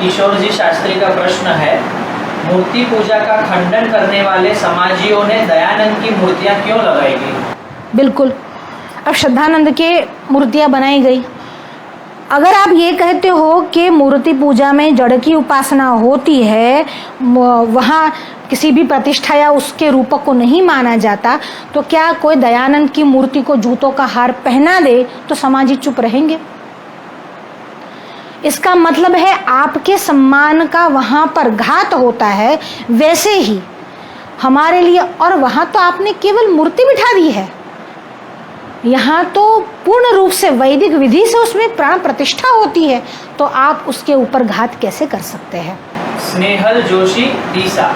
किशोर जी शास्त्री का प्रश्न है, मूर्ति पूजा का खंडन करने वाले समाजियों ने दयानंद की मूर्तियां क्यों लगाई गई? बिल्कुल, अब श्रद्धानंद के मूर्तियां बनाई गई। अगर आप ये कहते हो कि मूर्ति पूजा में जड़ की उपासना होती है, वहाँ किसी भी प्रतिष्ठा या उसके रूपक को नहीं माना जाता, तो क्या कोई दयानंद की मूर्ति को जूतों का हार पहना दे तो समाजी चुप रहेंगे? इसका मतलब है आपके सम्मान का वहाँ पर घात होता है। वैसे ही हमारे लिए, और वहाँ तो आपने केवल मूर्ति बिठा दी है, यहाँ तो पूर्ण रूप से वैदिक विधि से उसमें प्राण प्रतिष्ठा होती है, तो आप उसके ऊपर घात कैसे कर सकते हैं? स्नेहल जोशी दीसा,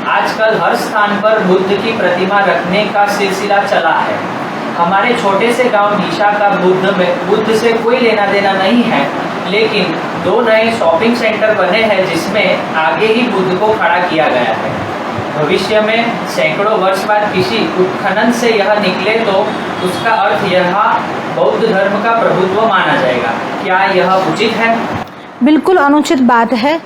आजकल हर स्थान पर बुद्ध की प्रतिमा रखने का सिलसिला चला है। हमारे छोटे से गांव डीसा का बुद्ध से कोई लेना देना नहीं है, लेकिन 2 नए शॉपिंग सेंटर बने हैं जिसमें आगे ही बुद्ध को खड़ा किया गया है। भविष्य में सैकड़ों वर्ष बाद किसी उत्खनन से यह निकले तो उसका अर्थ यह बौद्ध धर्म का प्रभुत्व माना जाएगा। क्या यह उचित है? बिल्कुल अनुचित बात है।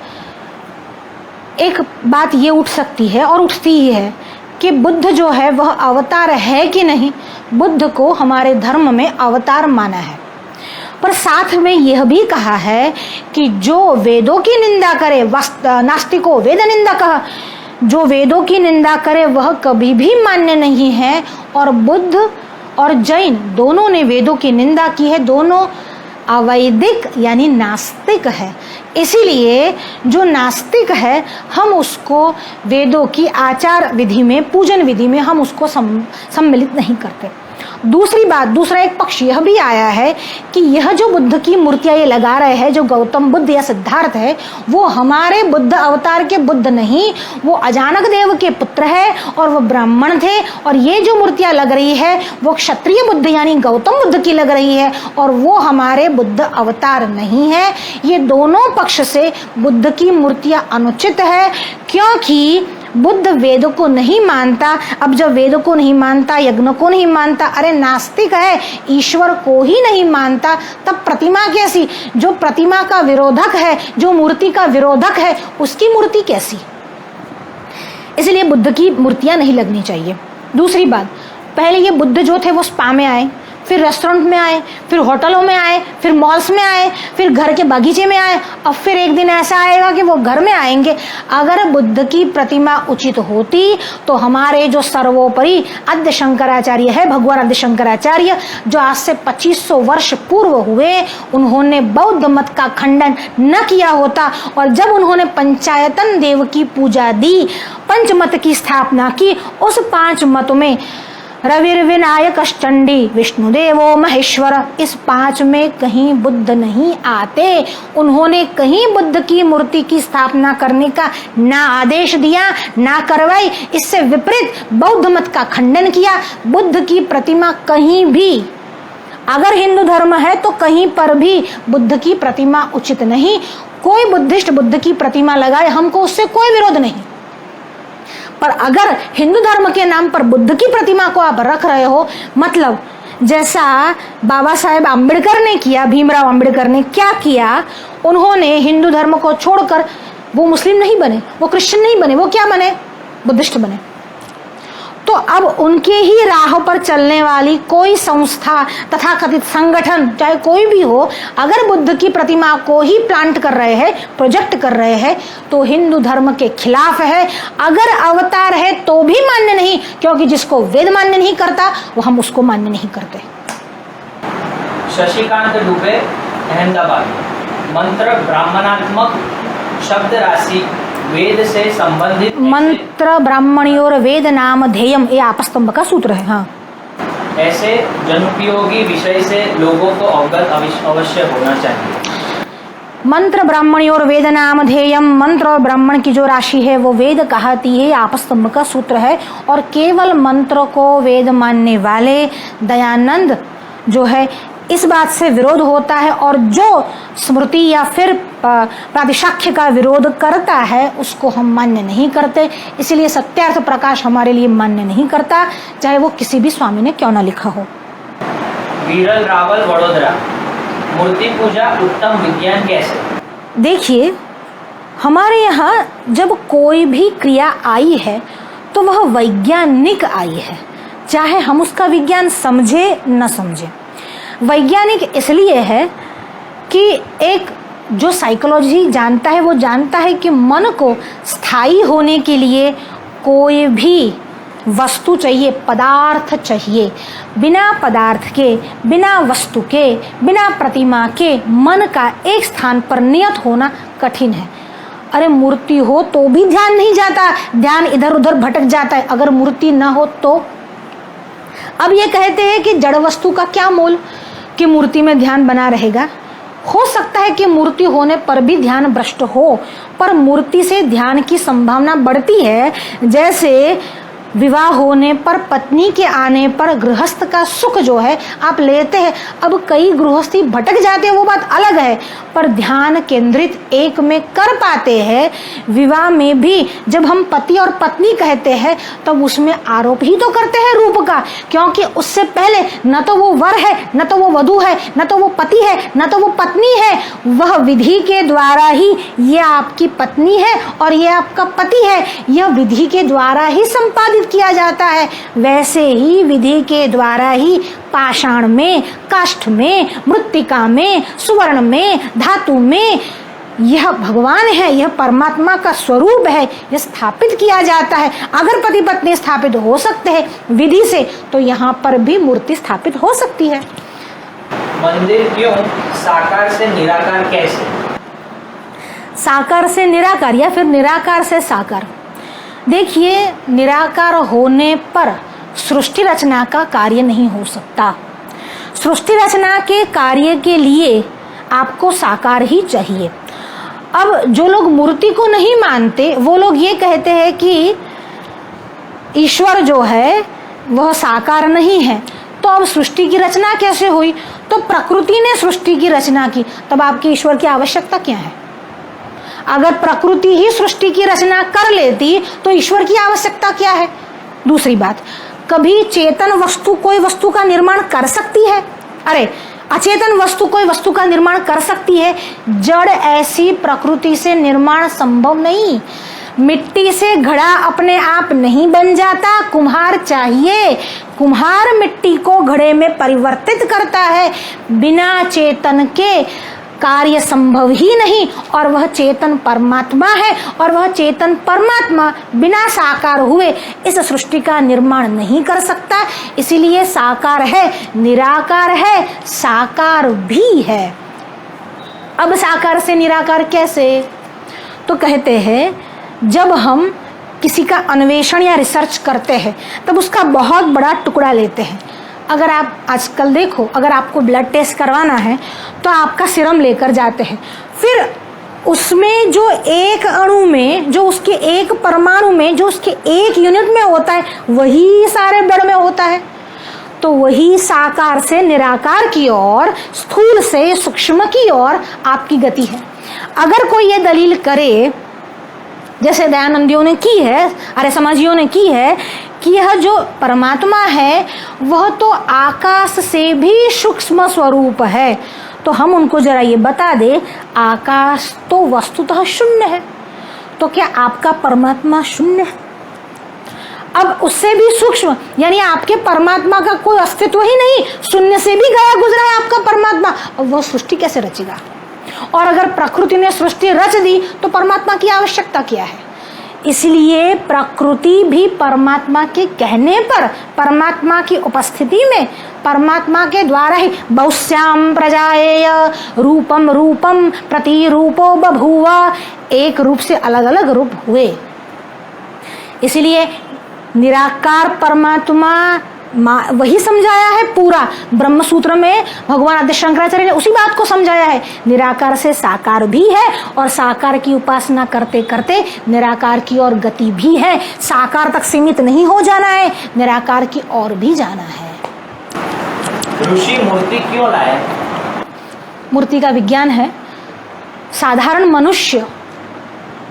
एक बात ये उठ सकती है और उठती ही है कि बुद्ध जो है वह अवतार है कि नहीं। बुद्ध को हमारे धर्म में अवतार माना है, पर साथ में यह भी कहा है कि जो वेदों की निंदा करे, नास्तिको वेद निंदा कहा, जो वेदों की निंदा करे वह कभी भी मान्य नहीं है। और बुद्ध और जैन दोनों ने वेदों की निंदा की है, दोनों अवैदिक यानी नास्तिक है। इसीलिए जो नास्तिक है हम उसको वेदों की आचार विधि में, पूजन विधि में हम उसको सम्मिलित नहीं करते। दूसरी बात, दूसरा एक पक्ष यह भी आया है कि यह जो बुद्ध की मूर्तियां ये लगा रहे हैं, जो गौतम बुद्ध या सिद्धार्थ है, वो हमारे बुद्ध अवतार के बुद्ध नहीं, वो अजानक देव के पुत्र है और वो ब्राह्मण थे। और ये जो मूर्तियां लग रही है वो क्षत्रिय बुद्ध यानी गौतम बुद्ध की लग रही है और वो हमारे बुद्ध अवतार नहीं है। ये दोनों पक्ष से बुद्ध की मूर्तियां अनुचित है, क्योंकि बुद्ध वेदों को नहीं मानता। अब जब वेदों को नहीं मानता, यज्ञ को नहीं मानता, अरे नास्तिक है, ईश्वर को ही नहीं मानता, तब प्रतिमा कैसी? जो प्रतिमा का विरोधक है, जो मूर्ति का विरोधक है, उसकी मूर्ति कैसी? इसलिए बुद्ध की मूर्तियां नहीं लगनी चाहिए। दूसरी बात, पहले ये बुद्ध जो थे वो स्पा में आए, फिर रेस्टोरेंट में आए, फिर होटलों में आए, फिर मॉल्स में आए, फिर घर के बगीचे में आए, अब फिर एक दिन ऐसा आएगा कि वो घर में आएंगे। अगर बुद्ध की प्रतिमा उचित होती तो हमारे जो सर्वोपरि आद्य शंकराचार्य है, भगवान आद्य शंकराचार्य, जो आज से 2500 वर्ष पूर्व हुए, उन्होंने बौद्ध मत का खंडन न किया होता। और जब उन्होंने पंचायतन देव की पूजा दी, पंचमत की स्थापना की, उस 5 मत में रविर्विनायक चंडी विष्णुदेवो महेश्वर, इस 5 में कहीं बुद्ध नहीं आते। उन्होंने कहीं बुद्ध की मूर्ति की स्थापना करने का ना आदेश दिया, ना करवाई। इससे विपरीत बौद्ध मत का खंडन किया। बुद्ध की प्रतिमा कहीं भी, अगर हिंदू धर्म है तो कहीं पर भी बुद्ध की प्रतिमा उचित नहीं। कोई बुद्धिस्ट बुद्ध की प्रतिमा लगाए, हमको उससे कोई विरोध नहीं, पर अगर हिंदू धर्म के नाम पर बुद्ध की प्रतिमा को आप रख रहे हो, मतलब जैसा बाबा साहेब आम्बेडकर ने किया, भीमराव आम्बेडकर ने क्या किया, उन्होंने हिंदू धर्म को छोड़कर, वो मुस्लिम नहीं बने, वो क्रिश्चियन नहीं बने, वो क्या बने? बुद्धिस्ट बने। तो अब उनके ही राह पर चलने वाली कोई संस्था, तथाकथित संगठन, चाहे कोई भी हो, अगर बुद्ध की प्रतिमा को ही प्लांट कर रहे हैं, प्रोजेक्ट कर रहे हैं, तो हिंदू धर्म के खिलाफ है। अगर अवतार है तो भी मान्य नहीं, क्योंकि जिसको वेद मान्य नहीं करता वो हम उसको मान्य नहीं करते। शशिकांत दुबे, अहमदाबाद, मंत्र ब्राह्मणात्मक शब्द राशि वेद से संबंधित, मंत्र ब्राह्मणी और वेद नाम ध्येयम, ये आपस्तंभ का सूत्र है। हाँ, ऐसे जनोपयोगी विषय से लोगों को अवगत अवश्य होना चाहिए। मंत्र ब्राह्मणी और वेद नाम ध्येयम, मंत्र और ब्राह्मण की जो राशि है वो वेद कहती है, आपस्तंभ का सूत्र है। और केवल मंत्र को वेद मानने वाले दयानंद जो है, इस बात से विरोध होता है, और जो स्मृति या फिर प्रातिशाख्य का विरोध करता है उसको हम मान्य नहीं करते। इसलिए सत्यार्थ प्रकाश हमारे लिए मान्य नहीं करता, चाहे वो किसी भी स्वामी ने क्यों ना लिखा हो। वीरल रावल, वडोदरा, मूर्ति पूजा उत्तम विज्ञान कैसे? देखिए, हमारे यहाँ जब कोई भी क्रिया आई है तो वह वैज्ञानिक आई है, चाहे हम उसका विज्ञान समझे न समझे। वैज्ञानिक इसलिए है कि एक जो साइकोलॉजी जानता है वो जानता है कि मन को स्थायी होने के लिए कोई भी वस्तु चाहिए, पदार्थ चाहिए। बिना पदार्थ के, बिना वस्तु के, बिना प्रतिमा के मन का एक स्थान पर नियत होना कठिन है। अरे मूर्ति हो तो भी ध्यान नहीं जाता, ध्यान इधर उधर भटक जाता है अगर मूर्ति ना हो तो। अब ये कहते हैं कि जड़ वस्तु का क्या मोल कि मूर्ति में ध्यान बना रहेगा। हो सकता है कि मूर्ति होने पर भी ध्यान भ्रष्ट हो, पर मूर्ति से ध्यान की संभावना बढ़ती है। जैसे विवाह होने पर, पत्नी के आने पर गृहस्थ का सुख जो है आप लेते हैं। अब कई गृहस्थी भटक जाते हैं वो बात अलग है, पर ध्यान केंद्रित एक में कर पाते हैं। विवाह में भी जब हम पति और पत्नी कहते हैं तब उसमें आरोप ही तो करते हैं रूप का, क्योंकि उससे पहले न तो वो वर है, न तो वो वधू है, न तो वो पति है, न तो वो पत्नी है। वह विधि के द्वारा ही ये आपकी पत्नी है और ये आपका पति है, यह विधि के द्वारा ही संपादित किया जाता है। वैसे ही विधि के द्वारा ही पाषाण में, काष्ठ में, मृत्तिका में, सुवर्ण में, धातु में यह भगवान है, यह परमात्मा का स्वरूप है, यह स्थापित किया जाता है। अगर पति पत्नी स्थापित हो सकते हैं विधि से तो यहाँ पर भी मूर्ति स्थापित हो सकती है। मंदिर क्यों, साकार से निराकार कैसे? साकार से निराकार या फिर निराकार से साकार। देखिए, निराकार होने पर सृष्टि रचना का कार्य नहीं हो सकता। सृष्टि रचना के कार्य के लिए आपको साकार ही चाहिए। अब जो लोग मूर्ति को नहीं मानते वो लोग ये कहते हैं कि ईश्वर जो है वह साकार नहीं है, तो अब सृष्टि की रचना कैसे हुई? तो प्रकृति ने सृष्टि की रचना की, तब आपके ईश्वर की आवश्यकता क्या है? अगर प्रकृति ही सृष्टि की रचना कर लेती तो ईश्वर की आवश्यकता क्या है? दूसरी बात, कभी चेतन वस्तु कोई वस्तु का निर्माण कर सकती है? अरे अचेतन वस्तु कोई वस्तु का निर्माण कर सकती है? जड़ ऐसी प्रकृति से निर्माण संभव नहीं। मिट्टी से घड़ा अपने आप नहीं बन जाता, कुम्हार चाहिए। कुम्हार मिट्टी को घड़े में परिवर्तित करता है। बिना चेतन के कार्य संभव ही नहीं, और वह चेतन परमात्मा है, और वह चेतन परमात्मा बिना साकार हुए इस सृष्टि का निर्माण नहीं कर सकता। इसीलिए साकार है, निराकार है, साकार भी है। अब साकार से निराकार कैसे? तो कहते हैं जब हम किसी का अन्वेषण या रिसर्च करते हैं तब उसका बहुत बड़ा टुकड़ा लेते हैं। अगर आप आजकल देखो, अगर आपको ब्लड टेस्ट करवाना है तो आपका सीरम लेकर जाते हैं, फिर उसमें जो एक अणु में, जो उसके एक परमाणु में, जो उसके एक यूनिट में होता है वही सारे ब्लड में होता है। तो वही साकार से निराकार की ओर, स्थूल से सूक्ष्म की ओर आपकी गति है। अगर कोई ये दलील करे जैसे दयानंदियों ने की है, अरे समाजियों ने की है कि यह जो परमात्मा है वह तो आकाश से भी सूक्ष्म स्वरूप है, तो हम उनको जरा ये बता दे, आकाश तो वस्तुतः शून्य है, तो क्या आपका परमात्मा शून्य है? अब उससे भी सूक्ष्म, यानी आपके परमात्मा का कोई अस्तित्व ही नहीं, शून्य से भी गया गुजरा है आपका परमात्मा। अब वह सृष्टि कैसे रचेगा? और अगर प्रकृति ने सृष्टि रच दी तो परमात्मा की आवश्यकता क्या है? इसलिए प्रकृति भी परमात्मा के कहने पर, परमात्मा की उपस्थिति में, परमात्मा के द्वारा ही बहुश्याम प्रजाएय रूपम रूपम प्रतिरूपो बभूव, एक रूप से अलग अलग रूप हुए। इसलिए निराकार परमात्मा वही समझाया है पूरा ब्रह्म सूत्र में। भगवान आद्य शंकराचार्य ने उसी बात को समझाया है। निराकार से साकार भी है और साकार की उपासना करते करते निराकार की ओर गति भी है। साकार तक सीमित नहीं हो जाना है, निराकार की ओर भी जाना है। ऋषि मूर्ति क्यों लाए? मूर्ति का विज्ञान है। साधारण मनुष्य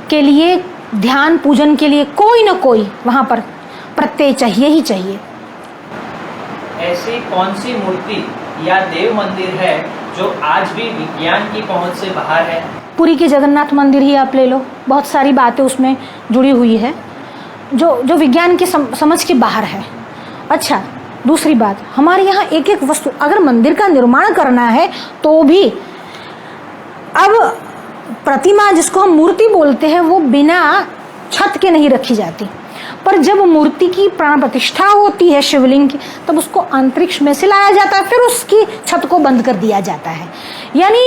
के लिए ध्यान पूजन के लिए कोई न कोई वहां पर प्रत्यय चाहिए ही चाहिए। ऐसी कौन सी मूर्ति या देव मंदिर है जो आज भी विज्ञान की पहुंच से बाहर है? पुरी के जगन्नाथ मंदिर ही आप ले लो, बहुत सारी बातें उसमें जुड़ी हुई है जो विज्ञान की समझ के बाहर है। अच्छा, दूसरी बात, हमारे यहाँ एक एक वस्तु, अगर मंदिर का निर्माण करना है तो भी अब प्रतिमा जिसको हम मूर्ति बोलते हैं वो बिना छत के नहीं रखी जाती, पर जब मूर्ति की प्राण प्रतिष्ठा होती है शिवलिंग की तब उसको अंतरिक्ष में से लाया जाता है, फिर उसकी छत को बंद कर दिया जाता है, यानी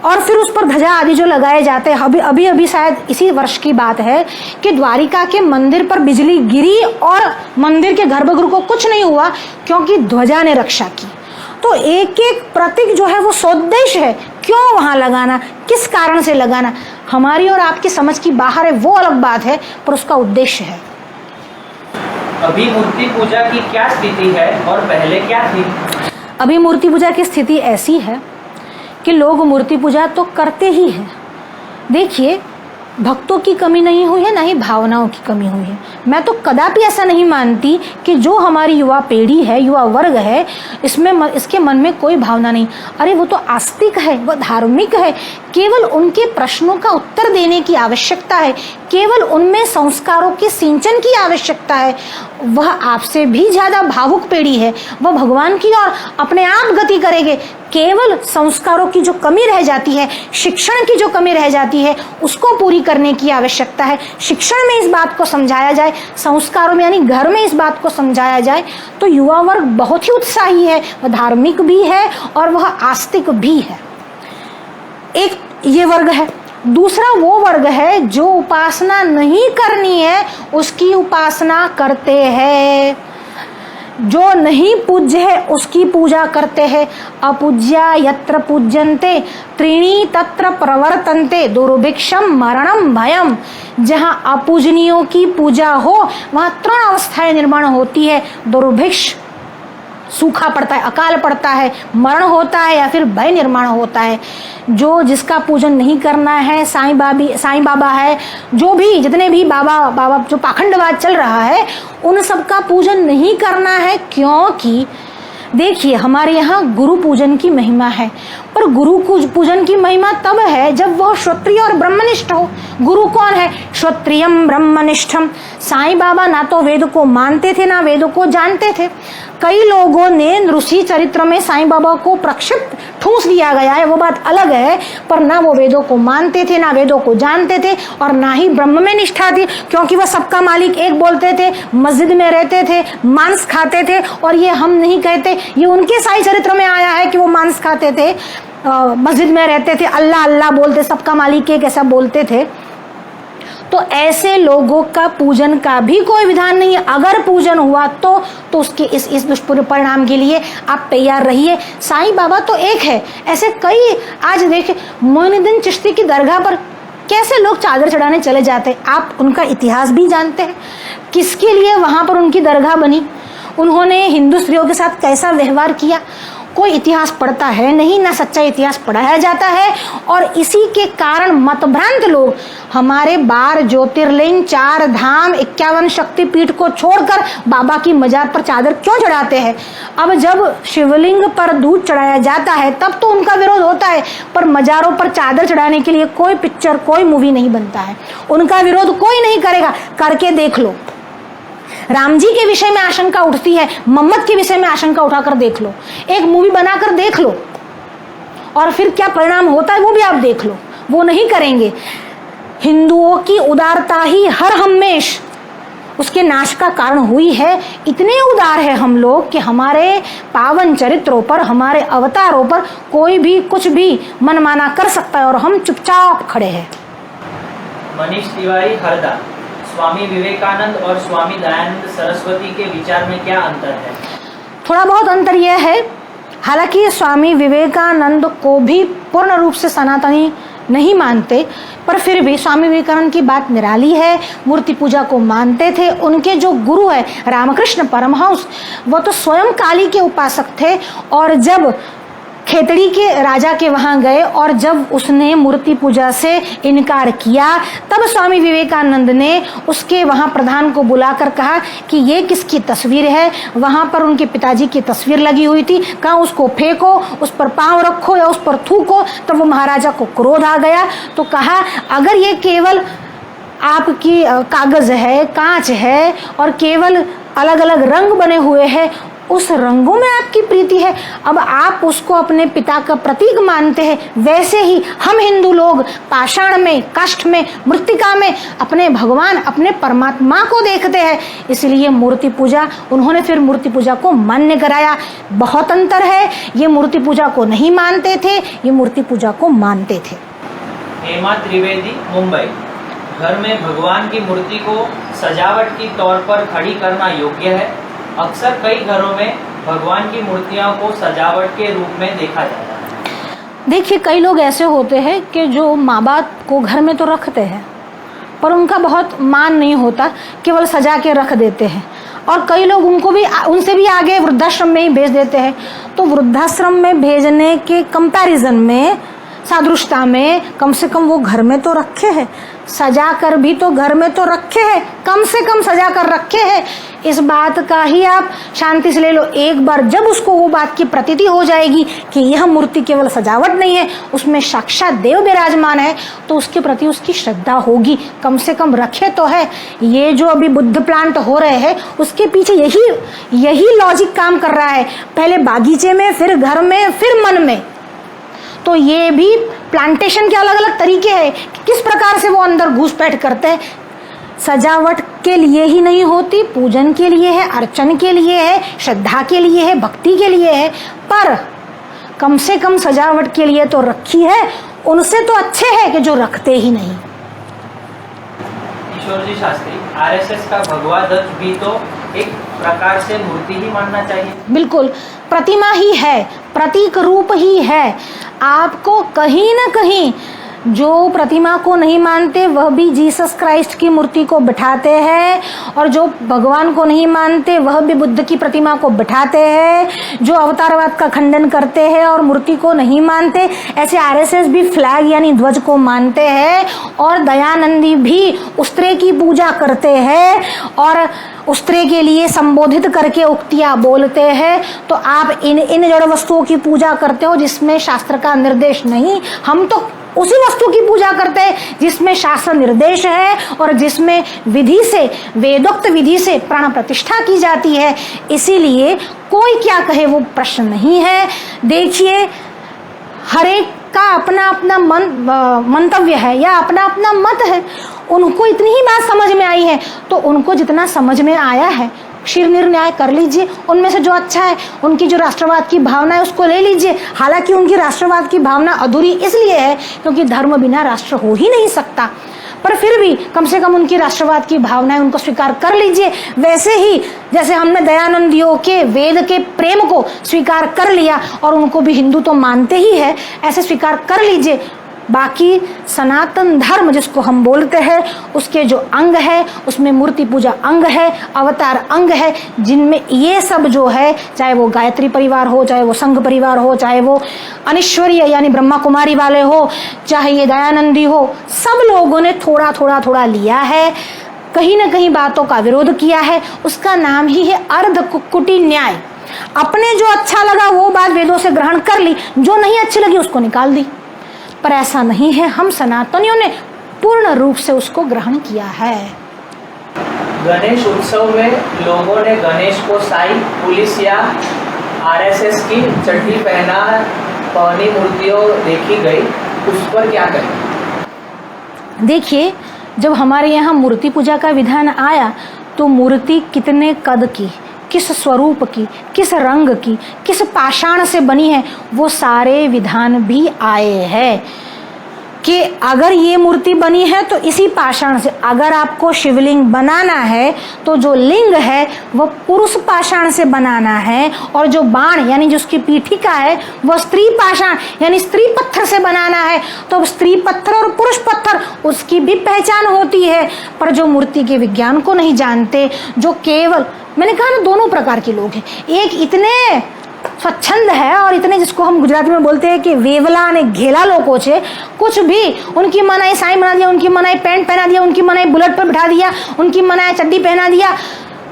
और फिर उस पर ध्वजा आदि जो लगाए जाते हैं। अभी शायद इसी वर्ष की बात है कि द्वारिका के मंदिर पर बिजली गिरी और मंदिर के गर्भगृह को कुछ नहीं हुआ क्योंकि ध्वजा ने रक्षा की। तो एक एक प्रतीक जो है वो सौदेश है, क्यों वहां लगाना, किस कारण से लगाना, हमारी और आपकी समझ की बाहर है, वो अलग बात है, पर उसका उद्देश्य है। अभी मूर्ति पूजा की क्या स्थिति है और पहले क्या थी? अभी मूर्ति पूजा की स्थिति ऐसी है कि लोग मूर्ति पूजा तो करते ही हैं। देखिए, भक्तों की कमी नहीं हुई है, ना ही भावनाओं की कमी हुई है। मैं तो कदापि ऐसा नहीं मानती कि जो हमारी युवा पीढ़ी है, युवा वर्ग है, इसके मन में कोई भावना नहीं। अरे वो तो आस्तिक है, वो धार्मिक है, केवल उनके प्रश्नों का उत्तर देने की आवश्यकता है, केवल उनमें संस्कारों के सिंचन की आवश्यकता है। वह आपसे भी ज्यादा भावुक पीढ़ी है, वह भगवान की ओर अपने आप गति करेंगे। केवल संस्कारों की जो कमी रह जाती है, शिक्षण की जो कमी रह जाती है, उसको पूरी करने की आवश्यकता है। शिक्षण में इस बात को समझाया जाए, संस्कारों में यानी घर में इस बात को समझाया जाए तो युवा वर्ग बहुत ही उत्साही है, वह धार्मिक भी है और वह आस्तिक भी है। एक ये वर्ग है। दूसरा वो वर्ग है जो उपासना नहीं करनी है उसकी उपासना करते हैं, जो नहीं पूज्य है उसकी पूजा करते हैं। अपूज्या यत्र पूज्यन्ते त्रीणी तत्र प्रवर्तन्ते दुर्भिक्षम मरणम भयम। जहाँ अपूजनीयों की पूजा हो वहाँ 3 अवस्थाएं निर्माण होती है। दुर्भिक्ष, सूखा पड़ता है, अकाल पड़ता है, मरण होता है या फिर भय निर्माण होता है। जो जिसका पूजन नहीं करना है, साईं बाबा है, जो भी जितने भी बाबा जो पाखंडवाद चल रहा है उन सब का पूजन नहीं करना है। क्योंकि देखिए, हमारे यहाँ गुरु पूजन की महिमा है, पर गुरु पूजन की महिमा तब है जब वह क्षत्रिय और ब्रह्मनिष्ठ हो। गुरु कौन है? क्षत्रियम ब्रह्मनिष्ठम। साईं बाबा ना तो वेद को मानते थे ना वेदों को जानते थे। कई लोगों ने ऋषि चरित्र में साईं बाबा को प्रक्षिप्त ठूंस दिया गया है, वो बात अलग है, पर ना वो वेदों को मानते थे ना वेदों को जानते थे और ना ही ब्रह्म में निष्ठा थी, क्योंकि वह सबका मालिक एक बोलते थे, मस्जिद में रहते थे, मांस खाते थे। और ये हम नहीं कहते, ये उनके साईं चरित्र में आया है कि वो मांस खाते थे, मस्जिद में रहते थे, अल्लाह अल्लाह बोलते, सबका मालिक एक ऐसा बोलते थे। तो ऐसे लोगों का पूजन का भी कोई विधान नहीं है। अगर पूजन हुआ तो उसके इस दुष्परिणाम के लिए आप तैयार रहिए। साईं बाबा तो एक है, ऐसे कई आज देखिए मोइनुद्दीन चिश्ती की दरगाह पर कैसे लोग चादर चढ़ाने चले जाते हैं। आप उनका इतिहास भी जानते हैं, किसके लिए वहां पर उनकी दरगाह बनी, उन्होंने हिंदू स्त्रियों के साथ कैसा व्यवहार किया। कोई इतिहास पढ़ता है नहीं, ना सच्चा इतिहास पढ़ाया जाता है। और इसी के कारण मतभ्रांत लोग हमारे 12 ज्योतिर्लिंग, 4 धाम, 51 शक्तिपीठ को छोड़कर बाबा की मजार पर चादर क्यों चढ़ाते हैं। अब जब शिवलिंग पर दूध चढ़ाया जाता है तब तो उनका विरोध होता है, पर मजारों पर चादर चढ़ाने के लिए कोई पिक्चर, कोई मूवी नहीं बनता है। उनका विरोध कोई नहीं करेगा, करके देख लो। राम जी के विषय में आशंका उठती है, मोहम्मद के विषय में आशंका उठाकर देख लो, एक मूवी बनाकर देख लो, और फिर क्या परिणाम होता है वो भी आप देख लो। वो नहीं करेंगे। हिंदुओं की उदारता ही हर हमेश उसके नाश का कारण हुई है। इतने उदार है हम लोग कि हमारे पावन चरित्रों पर, हमारे अवतारों पर कोई भी कुछ भी मनमाना कर सकता है और हम चुपचाप खड़े हैं। मनीष तिवारी, हरदा। स्वामी विवेकानंद और स्वामी दयानंद सरस्वती के विचार में क्या अंतर है? थोड़ा बहुत अंतर यह है, हालांकि स्वामी विवेकानंद को भी पूर्ण रूप से सनातनी नहीं मानते, पर फिर भी स्वामी विवेकानंद की बात निराली है। मूर्ति पूजा को मानते थे। उनके जो गुरु है रामकृष्ण परमहंस, वो तो स्वयं काली के उपासक थे। और जब खेतड़ी के राजा के वहाँ गए और जब उसने मूर्ति पूजा से इनकार किया तब स्वामी विवेकानंद ने उसके वहाँ प्रधान को बुलाकर कहा कि ये किसकी तस्वीर है। वहाँ पर उनके पिताजी की तस्वीर लगी हुई थी। कहा उसको फेंको, उस पर पाँव रखो या उस पर थूको। तो वो महाराजा को क्रोध आ गया। तो कहा अगर ये केवल आपकी कागज़ है, कांच है और केवल अलग अलग रंग बने हुए हैं, उस रंगों में आपकी प्रीति है, अब आप उसको अपने पिता का प्रतीक मानते हैं, वैसे ही हम हिंदू लोग पाषाण में, काष्ठ में, मृत्तिका में अपने भगवान, अपने परमात्मा को देखते हैं। इसलिए मूर्ति पूजा, उन्होंने फिर मूर्ति पूजा को मान्य कराया। बहुत अंतर है, ये मूर्ति पूजा को नहीं मानते थे, ये मूर्ति पूजा को मानते थे। हेमा त्रिवेदी, मुंबई। घर में भगवान की मूर्ति को सजावट की तौर पर खड़ी करना योग्य है? अक्सर कई घरों में भगवान की मूर्तियों को सजावट के रूप में देखा जाता है। देखिए, कई लोग ऐसे होते हैं कि जो माँ बाप को घर में तो रखते हैं पर उनका बहुत मान नहीं होता, केवल सजा के रख देते हैं। और कई लोग उनसे भी आगे वृद्धाश्रम में ही भेज देते हैं। तो वृद्धाश्रम में भेजने के कंपैरिजन में, सादृश्यता में, कम से कम वो घर में तो रखे हैं, सजा कर भी तो घर में तो रखे हैं, कम से कम सजा कर रखे हैं। इस बात का ही आप शांति से ले लो। एक बार जब उसको वो बात की प्रतीति हो जाएगी कि यह मूर्ति केवल सजावट नहीं है, उसमें साक्षात देव विराजमान है, तो उसके प्रति उसकी श्रद्धा होगी। कम से कम रखे तो है। ये जो अभी बुद्ध प्लांट हो रहे हैं उसके पीछे यही लॉजिक काम कर रहा है। पहले बागीचे में, फिर घर में, फिर मन में। तो ये भी प्लांटेशन के अलग अलग तरीके हैं कि किस प्रकार से वो अंदर घुसपैठ करते हैं। सजावट के लिए ही नहीं होती, पूजन के लिए है, अर्चन के लिए है, श्रद्धा के लिए है, भक्ति के लिए है, पर कम से कम सजावट के लिए तो रखी है। उनसे तो अच्छे है कि जो रखते ही नहीं। किशोर जी शास्त्री, आरएसएस का भगवा ध्वज भी तो एक प्रकार से मूर्ति ही मानना चाहिए। बिल्कुल, प्रतिमा ही है, प्रतीक रूप ही है। आपको कहीं ना कहीं जो प्रतिमा को नहीं मानते वह भी जीसस क्राइस्ट की मूर्ति को बिठाते हैं, और जो भगवान को नहीं मानते वह भी बुद्ध की प्रतिमा को बिठाते हैं। जो अवतारवाद का खंडन करते हैं और मूर्ति को नहीं मानते, ऐसे आरएसएस भी फ्लैग यानी ध्वज को मानते हैं। और दयानंदी भी उस्त्रे की पूजा करते हैं और उस्त्रे के लिए संबोधित करके उक्तियाँ बोलते हैं। तो आप इन जड़ वस्तुओं की पूजा करते हो जिसमें शास्त्र का निर्देश नहीं। हम तो उसी वस्तु की पूजा करते हैं जिसमें शास्त्र निर्देश है और जिसमें विधि से, वेदोक्त विधि से प्राण प्रतिष्ठा की जाती है। इसीलिए कोई क्या कहे वो प्रश्न नहीं है। देखिए, हर एक का अपना अपना मंतव्य है या अपना अपना मत है। उनको इतनी ही बात समझ में आई है तो उनको जितना समझ में आया है शीर्ष निर्णय कर लीजिए। उनमें से जो अच्छा है, उनकी जो राष्ट्रवाद की भावना है उसको ले लीजिए। हालांकि उनकी राष्ट्रवाद की भावना अधूरी इसलिए है क्योंकि धर्म बिना राष्ट्र हो ही नहीं सकता, पर फिर भी कम से कम उनकी राष्ट्रवाद की भावना है, उनको स्वीकार कर लीजिए। वैसे ही जैसे हमने दयानंदियों के वेद के प्रेम को स्वीकार कर लिया और उनको भी हिंदू तो मानते ही है, ऐसे स्वीकार कर लीजिए। बाकी सनातन धर्म जिसको हम बोलते हैं उसके जो अंग है उसमें मूर्ति पूजा अंग है, अवतार अंग है, जिनमें ये सब जो है, चाहे वो गायत्री परिवार हो, चाहे वो संघ परिवार हो, चाहे वो अनिश्वरीय यानी ब्रह्मा कुमारी वाले हो, चाहे ये दयानंदी हो, सब लोगों ने थोड़ा थोड़ा थोड़ा लिया है, कहीं ना कहीं बातों का विरोध किया है। उसका नाम ही है अर्ध कुटी न्याय। अपने जो अच्छा लगा वो बात वेदों से ग्रहण कर ली, जो नहीं अच्छी लगी उसको निकाल दी। पर ऐसा नहीं है, हम सनातनियों ने पूर्ण रूप से उसको ग्रहण किया है। गणेश उत्सव में लोगों ने गणेश को साई पुलिस या आरएसएस की चड्डी पहनी मूर्तियों देखी गई, उस पर क्या कहें? देखिए, जब हमारे यहाँ मूर्ति पूजा का विधान आया तो मूर्ति कितने कद की, किस स्वरूप की, किस रंग की, किस पाषाण से बनी है, वो सारे विधान भी आए हैं कि अगर ये मूर्ति बनी है तो इसी पाषाण से। अगर आपको शिवलिंग बनाना है तो जो लिंग है वो पुरुष पाषाण से बनाना है, और जो बाण यानी जिसकी पीठिका है वो स्त्री पाषाण यानी स्त्री पत्थर से बनाना है। तो स्त्री पत्थर और पुरुष पत्थर उसकी भी पहचान होती है। पर जो मूर्ति के विज्ञान को नहीं जानते, जो केवल, मैंने कहा ना, दोनों प्रकार के लोग हैं। एक इतने स्वच्छंद है और इतने, जिसको हम गुजराती में बोलते हैं कि वेवला ने घेला लोगों से, कुछ भी उनकी मनाए साई बना दिया, उनकी मनाए पैंट पहना दिया, उनकी मनाए बुलेट पर बिठा दिया, उनकी मनाए चड्डी पहना दिया,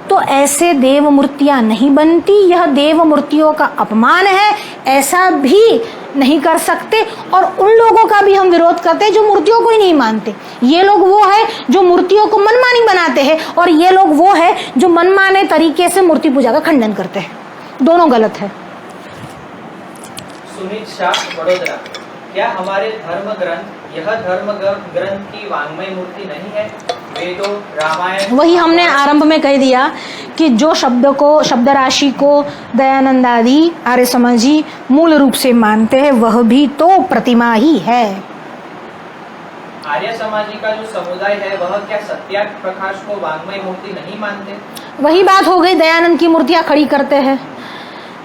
तो ऐसे देव मूर्तियां नहीं बनती। यह देव मूर्तियों का अपमान है, ऐसा भी नहीं कर सकते। और उन लोगों का भी हम विरोध करते हैं जो मूर्तियों को ही नहीं मानते। ये लोग वो है जो मूर्तियों को मनमानी बनाते हैं और ये लोग वो है जो मनमाने तरीके से मूर्ति पूजा का खंडन करते हैं। दोनों गलत है। सुमित शाह, वडोदरा। क्या हमारे धर्म ग्रंथ, यह धर्म ग्रंथ की वाङ्मय मूर्ति नहीं है? वेदों, रामायण, वही हमने आरंभ में कह दिया कि जो शब्द राशि को दयानंद आदि आर्य समाजी मूल रूप से मानते हैं, वह भी तो प्रतिमा ही है। आर्य समाजी का जो समुदाय है वह क्या सत्यार्थ प्रकाश को वाङ्मय मूर्ति नहीं मानते? वही बात हो गई, दयानंद की मूर्तियां खड़ी करते हैं।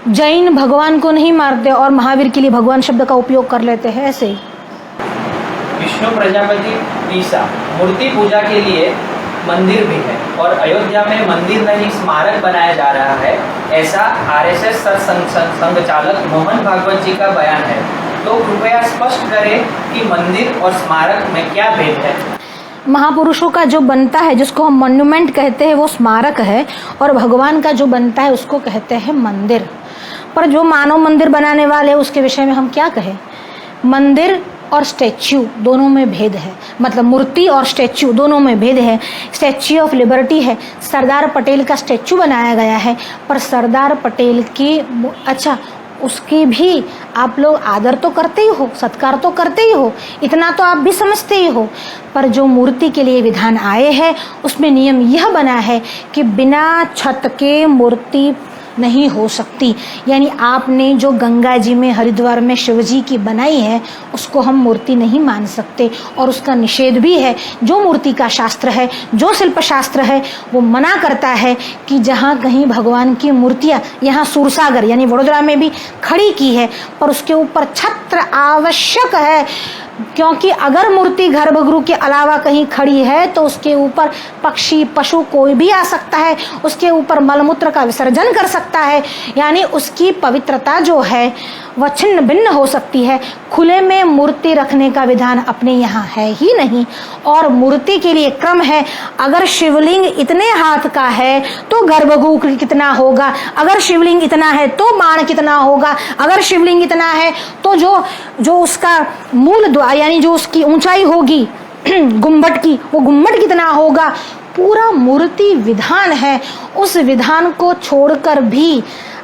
जैन भगवान को नहीं मारते और महावीर के लिए भगवान शब्द का उपयोग कर लेते हैं। ऐसे ही विष्णु प्रजापति, ईसा, मूर्ति पूजा के लिए मंदिर भी है और अयोध्या में मंदिर नहीं स्मारक बनाया जा रहा है, ऐसा आरएसएस संघचालक मोहन भागवत जी का बयान है। तो कृपया स्पष्ट करें कि मंदिर और स्मारक में क्या भेद है? महापुरुषों का जो बनता है, जिसको हम मॉन्यूमेंट कहते हैं, वो स्मारक है और भगवान का जो बनता है उसको कहते हैं मंदिर। पर जो मानव मंदिर बनाने वाले उसके विषय में हम क्या कहें? मंदिर और स्टैच्यू दोनों में भेद है, मतलब मूर्ति और स्टैच्यू दोनों में भेद है। स्टैच्यू ऑफ लिबर्टी है, सरदार पटेल का स्टैच्यू बनाया गया है, पर सरदार पटेल की अच्छा उसकी भी आप लोग आदर तो करते ही हो, सत्कार तो करते ही हो, इतना तो आप भी समझते ही हो। पर जो मूर्ति के लिए विधान आए हैं उसमें नियम यह बना है कि बिना छत के मूर्ति नहीं हो सकती। यानी आपने जो गंगा जी में हरिद्वार में शिव जी की बनाई है उसको हम मूर्ति नहीं मान सकते और उसका निषेध भी है। जो मूर्ति का शास्त्र है, जो शिल्प शास्त्र है, वो मना करता है कि जहाँ कहीं भगवान की मूर्तियाँ, यहाँ सूरसागर यानी वडोदरा में भी खड़ी की है, पर उसके ऊपर छत्र आवश्यक है, क्योंकि अगर मूर्ति गर्भगृह के अलावा कहीं खड़ी है तो उसके ऊपर पक्षी पशु कोई भी आ सकता है, उसके ऊपर मलमूत्र का विसर्जन कर सकता है, यानी उसकी पवित्रता जो है वह छिन्न भिन्न हो सकती है। खुले में मूर्ति रखने का विधान अपने यहाँ है ही नहीं। और मूर्ति के लिए क्रम है, अगर शिवलिंग इतने हाथ का है तो गर्भगृह कितना होगा, अगर शिवलिंग इतना है तो बाण कितना होगा, अगर शिवलिंग इतना है तो जो उसका मूल द्वार यानी जो उसकी ऊंचाई होगी गुम्बद की, वो गुम्बद कितना होगा, पूरा मूर्ति विधान है। उस विधान को छोड़कर भी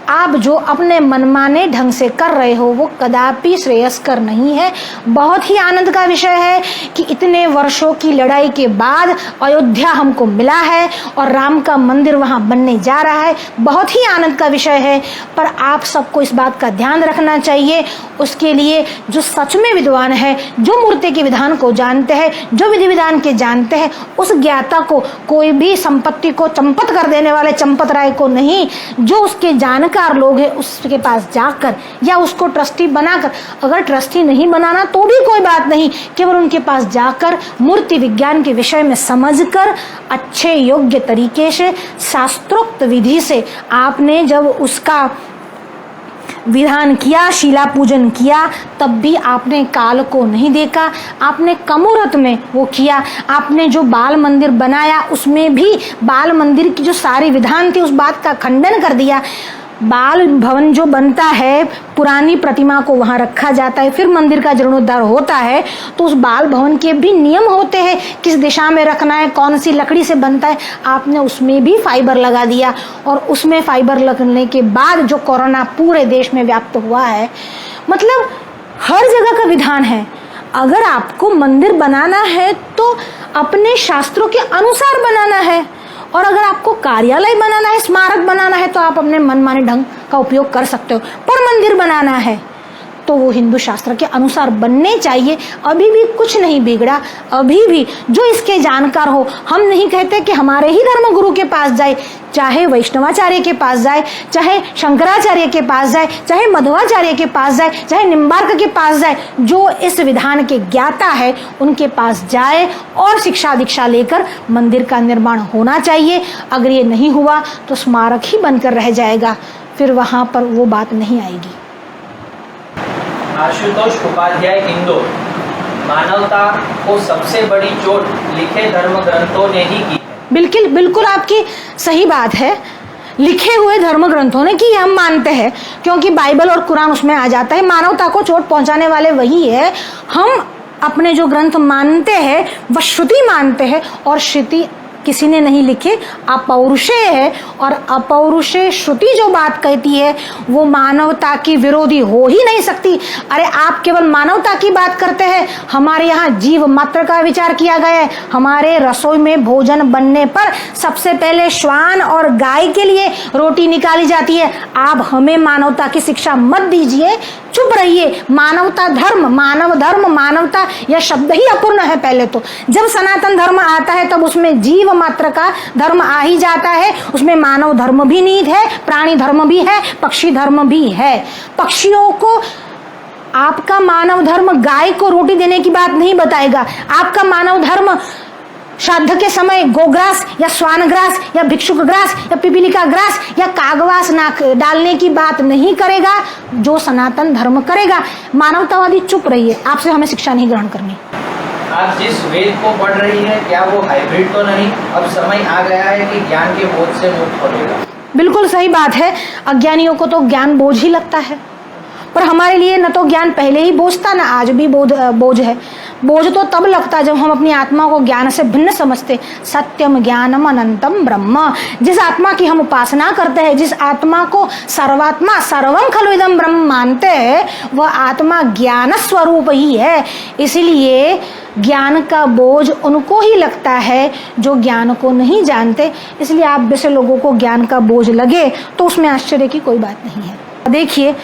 आप जो अपने मनमाने ढंग से कर रहे हो वो कदापि श्रेयस्कर नहीं है। बहुत ही आनंद का विषय है कि इतने वर्षों की लड़ाई के बाद अयोध्या हमको मिला है और राम का मंदिर वहाँ बनने जा रहा है। बहुत ही आनंद का विषय है, पर आप सबको इस बात का ध्यान रखना चाहिए। उसके लिए जो सच में विद्वान है, जो मूर्ति के विधान को जानते हैं, जो विधि विधान के जानते हैं, उस ज्ञाता को, कोई भी संपत्ति को चंपत कर देने वाले चंपत राय को नहीं, जो उसके जानकार लोग हैं उसके पास जाकर या उसको ट्रस्टी बनाकर, अगर ट्रस्टी नहीं बनाना तो भी कोई बात नहीं, केवल उनके पास जाकर मूर्ति विज्ञान के विषय में समझकर अच्छे योग्य तरीके से शास्त्रोक्त विधि से आपने जब उसका विधान किया, शिला पूजन किया, तब भी आपने काल को नहीं देखा, आपने कम मुहूर्त में वो किया। आपने जो बाल मंदिर बनाया उसमें भी बाल मंदिर की जो सारे विधान थे उस बात का खंडन कर दिया। बाल भवन जो बनता है, पुरानी प्रतिमा को वहाँ रखा जाता है, फिर मंदिर का जीर्णोद्धार होता है, तो उस बाल भवन के भी नियम होते हैं, किस दिशा में रखना है, कौन सी लकड़ी से बनता है। आपने उसमें भी फाइबर लगा दिया और उसमें फाइबर लगने के बाद जो कोरोना पूरे देश में व्याप्त हुआ है, मतलब हर जगह का विधान है। अगर आपको मंदिर बनाना है तो अपने शास्त्रों के अनुसार बनाना है, और अगर आपको कार्यालय बनाना है, स्मारक बनाना है, तो आप अपने मनमाने ढंग का उपयोग कर सकते हो। पर मंदिर बनाना है तो वो हिंदू शास्त्र के अनुसार बनने चाहिए। अभी भी कुछ नहीं बिगड़ा, अभी भी जो इसके जानकार हो, हम नहीं कहते कि हमारे ही धर्म गुरु के पास जाए, चाहे वैष्णवाचार्य के पास जाए, चाहे शंकराचार्य के पास जाए, चाहे मध्वाचार्य के पास जाए, चाहे निम्बार्क के पास जाए, जो इस विधान के ज्ञाता है उनके पास जाए और शिक्षा दीक्षा लेकर मंदिर का निर्माण होना चाहिए। अगर ये नहीं हुआ तो स्मारक ही बनकर रह जाएगा, फिर वहाँ पर वो बात नहीं आएगी। आशुतोष उपाध्याय, इंदौर। मानवता को सबसे बड़ी चोट लिखे धर्म ग्रंथों ने ही की। बिल्कुल बिल्कुल आपकी सही बात है, लिखे हुए धर्म ग्रंथों ने की, हम मानते हैं, क्योंकि बाइबल और कुरान उसमें आ जाता है। मानवता को चोट पहुंचाने वाले वही है। हम अपने जो ग्रंथ मानते हैं वह श्रुति मानते हैं, और श्रुति किसी ने नहीं लिखे, अपौरुषेय है, और अपौरुषेय श्रुति जो बात कहती है वो मानवता की विरोधी हो ही नहीं सकती। अरे आप केवल मानवता की बात करते हैं, हमारे यहाँ जीव मात्र का विचार किया गया है। हमारे रसोई में भोजन बनने पर सबसे पहले श्वान और गाय के लिए रोटी निकाली जाती है। आप हमें मानवता की शिक्षा मत दीजिए, चुप रहिए। मानवता धर्म, मानव धर्म, मानवता यह शब्द ही अपूर्ण है। पहले तो जब सनातन धर्म आता है तब उसमें जीव मात्र का धर्म आ ही जाता है। उसमें मानव धर्म भी निहित है, प्राणी धर्म भी है, पक्षी धर्म भी है। पक्षियों को आपका मानव धर्म गाय को रोटी देने की बात नहीं बताएगा। आपका मानव धर्म श्राद्ध के समय गोग्रास या स्वानग्रास या भिक्षुक ग्रास या पिपीलिका ग्रास या कागवास नाक डालने की बात नहीं करेगा, जो सनातन धर्म करेगा। मानवतावादी चुप रहिए, आपसे हमें शिक्षा नहीं ग्रहण करनी। आप जिस वेद को पढ़ रही है, क्या वो हाइब्रिड तो नहीं? अब समय आ गया है कि ज्ञान के बोझ से मुक्त होगा। बिल्कुल सही बात है। अज्ञानियों को तो ज्ञान बोझ ही लगता है, पर हमारे लिए न तो ज्ञान पहले ही बोझ था, न आज भी बोझ है। बोझ तो तब लगता जब हम अपनी आत्मा को ज्ञान से भिन्न समझते। सत्यम ज्ञानम अनंतम ब्रह्म। जिस आत्मा की हम उपासना करते हैं, जिस आत्मा को सर्वात्मा सर्वम खलु इदम ब्रह्म मानते हैं, वह आत्मा ज्ञान स्वरूप ही है। इसीलिए ज्ञान का बोझ उनको ही लगता है जो ज्ञान को नहीं जानते। इसलिए आप जैसे लोगों को ज्ञान का बोझ लगे तो उसमें आश्चर्य की कोई बात नहीं है। देखिए,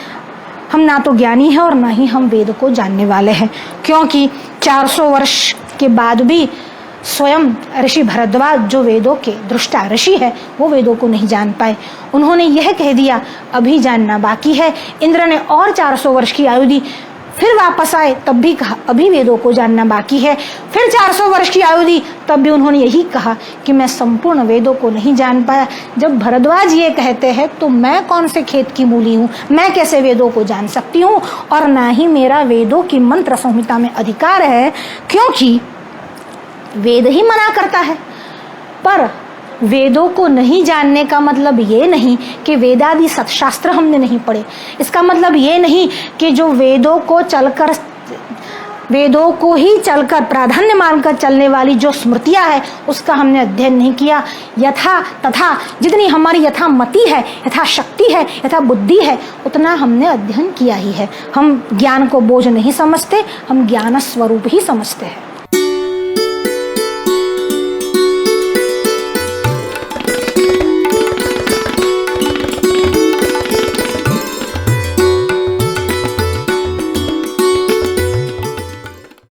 हम ना तो ज्ञानी हैं और ना ही हम वेद को जानने वाले हैं, क्योंकि 400 वर्ष के बाद भी स्वयं ऋषि भरद्वाज जो वेदों के दृष्टा ऋषि है वो वेदों को नहीं जान पाए। उन्होंने यह कह दिया अभी जानना बाकी है। इंद्र ने और 400 वर्ष की आयु दी, फिर वापस आए तब भी कहा अभी वेदों को जानना बाकी है। फिर 400 वर्ष की आयु दी, तब भी उन्होंने यही कहा कि मैं संपूर्ण वेदों को नहीं जान पाया। जब भरद्वाज ये कहते हैं तो मैं कौन से खेत की मूली हूँ, मैं कैसे वेदों को जान सकती हूँ, और ना ही मेरा वेदों की मंत्र संहिता में अधिकार है, क्योंकि वेद ही मना करता है। पर वेदों को नहीं जानने का मतलब ये नहीं कि वेदादि सत्शास्त्र हमने नहीं पढ़े। इसका मतलब ये नहीं कि जो वेदों को ही चलकर प्राधान्य मानकर चलने वाली जो स्मृतियां है उसका हमने अध्ययन नहीं किया। यथा तथा जितनी हमारी यथा मति है, यथा शक्ति है, यथा बुद्धि है, उतना हमने अध्ययन किया ही है। हम ज्ञान को बोझ नहीं समझते, हम ज्ञान स्वरूप ही समझते हैं।